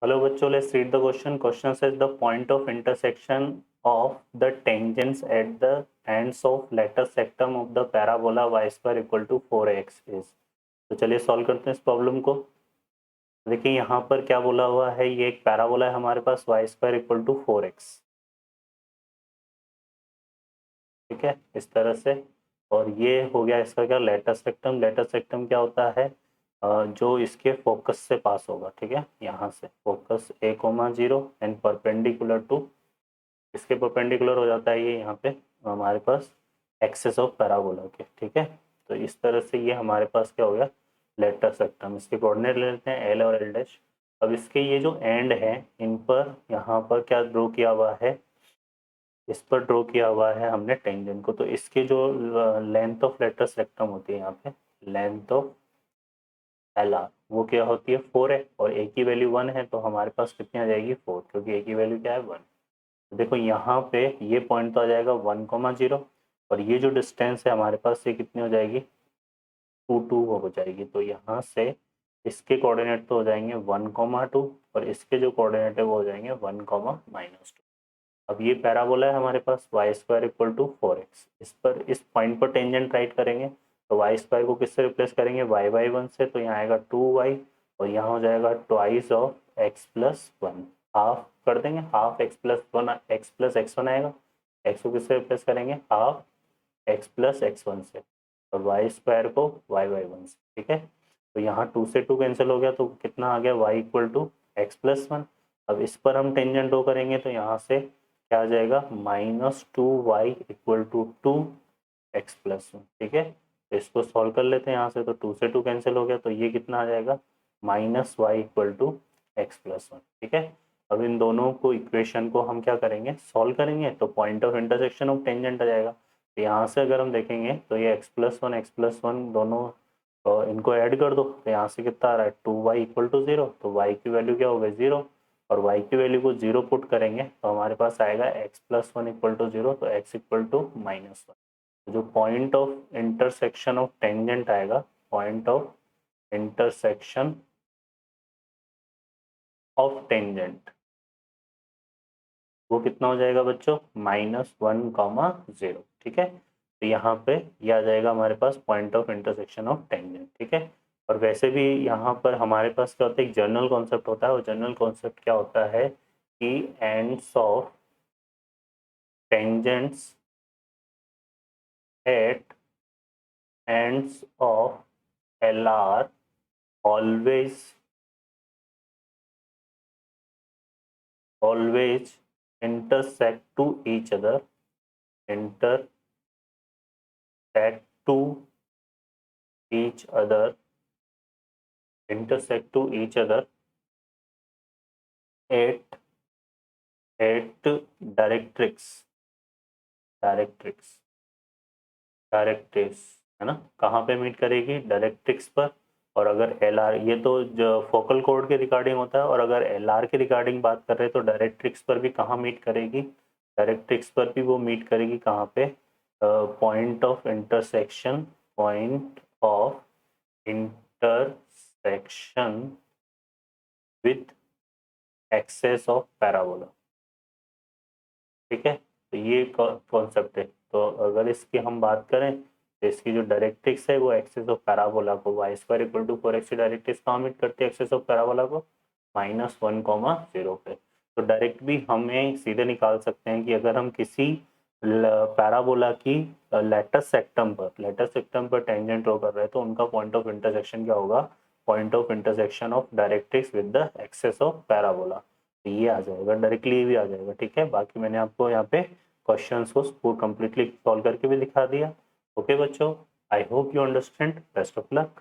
Hello बच्चों, let's read the question. Question says the point of intersection of the tangents at the ends of lateral sectum of the parabola y square equal to 4x is. तो चलिए solve करते हैं इस problem को। देखिए यहाँ पर क्या बोला हुआ है, ये एक पैराबोला है हमारे पास y square equal to 4x, ठीक है, इस तरह से। और ये हो गया इसका क्या, लेटर सेक्टम। लेटर सेक्टम क्या होता है, जो इसके फोकस से पास होगा, ठीक है, यहाँ से focus a,0 and perpendicular to, इसके परपेंडिकुलर हो जाता है ये यहाँ पे हमारे पास एक्सेस ऑफ पैराबोला के, ठीक है। तो इस तरह से ये हमारे पास क्या हो गया, लेटर सेक्टम। इसके कोऑर्डिनेट ले लेते हैं एल और एल डैश। अब इसके ये जो एंड है, इन पर यहाँ पर क्या ड्रॉ किया हुआ है, इस पर ड्रॉ किया हुआ है हमने टेंजेंट को। तो इसके जो लेंथ ऑफ लेटर सेक्टम होती है यहाँ पे, लेंथ ऑफ एल आर, वो क्या होती है 4 है, और ए की वैल्यू 1 है, तो हमारे पास कितनी आ जाएगी 4, क्योंकि ए की वैल्यू क्या है 1। देखो यहाँ पे ये पॉइंट तो आ जाएगा 1,0, और ये जो डिस्टेंस है हमारे पास, ये कितनी हो जाएगी 2 हो जाएगी। तो यहाँ से इसके कोऑर्डिनेट तो हो जाएंगे 1,2, और इसके जो कोऑर्डिनेट है वो हो जाएंगे 1,-2। अब ये पैराबोला है हमारे पास y square equal to 4x, इस पर इस पॉइंट पर टेंजेंट राइट करेंगे तो y स्क्वायर को किससे रिप्लेस करेंगे, y/1 से, तो यहाँ आएगा 2y, और यहाँ हो जाएगा twice of x plus 1, half कर देंगे, half x plus 1, x plus x1 आएगा, x को किससे रिप्लेस करेंगे, हाफ x प्लस x1 से, और y स्क्वायर को y/1 से, ठीक है। तो यहाँ 2 से 2 कैंसिल हो गया, तो कितना आ गया y equal to x plus 1। अब इस पर हम टेंजेंट ड्रॉ करेंगे तो यहाँ से क्या आ जाएगा, -2y equal to 2x plus 1, ठीक है। तो इसको सॉल्व कर लेते हैं यहाँ से, तो 2 से 2 कैंसिल हो गया, तो ये कितना आ जाएगा, -y equal to x plus 1, ठीक है। अब इन दोनों को इक्वेशन को हम क्या करेंगे, सॉल्व करेंगे, तो point of intersection of tangent आ जाएगा। तो यहाँ से अगर हम देखेंगे तो ये x प्लस वन दोनों इनको ऐड कर दो, तो यहाँ से कितना आ रहा है 2y इक्वल टू 0, तो y की वैल्यू क्या हो गई 0, और y की वैल्यू को 0 पुट करेंगे तो हमारे पास आएगा x प्लस 1 इक्वल टू 0, तो x इक्वल टू -1। जो point of intersection of tangent आएगा, point of intersection of tangent, वो कितना हो जाएगा बच्चों, -1,0, ठीक है। तो यहाँ पे ये आ जाएगा हमारे पास point of intersection of tangent, ठीक है। और वैसे भी यहाँ पर हमारे पास क्या होता है, एक जनरल कॉन्सेप्ट होता है, और जनरल कॉन्सेप्ट क्या होता है कि ends of tangents at ends of L R always intersect to each other, intersect to each other, intersect to each other at directrix, directrix है ना, कहाँ पे मीट करेगी, डायरेक्ट्रिक्स पर। और अगर एल आर, ये तो जो फोकल कोड के रिगार्डिंग होता है, और अगर एल आर के रिगार्डिंग बात कर रहे हैं तो डायरेक्ट्रिक्स पर भी कहाँ मीट करेगी, डायरेक्ट्रिक्स पर भी वो मीट करेगी कहाँ पे, point of intersection, point of intersection with access of parabola, ठीक है। तो ये कॉन्सेप्ट है। तो अगर इसकी हम बात करें तो इसकी जो डायरेक्ट्रिक्स है वो एक्सेस ऑफ पैराबोला को y square equal to 4x की डायरेक्ट्रिक्स कहाँ मीट करती है, एक्सेस ऑफ पैराबोला को -1,0 पे। तो डायरेक्ट भी हमें सीधे निकाल सकते हैं कि अगर हम किसी पैराबोला की लेटर सेक्टम पर टेंजेंट ड्रॉ कर रहे हैं तो उनका पॉइंट ऑफ इंटरसेक्शन क्या होगा, point of intersection of directrix with the axis of parabola. तो ये आ जाएगा, डायरेक्टली भी आ जाएगा, ठीक है। बाकी मैंने आपको यहाँ पे क्वेश्चंस को कंप्लीटली सॉल्व करके भी दिखा दिया। ओके बच्चों, I hope you understand, best of luck.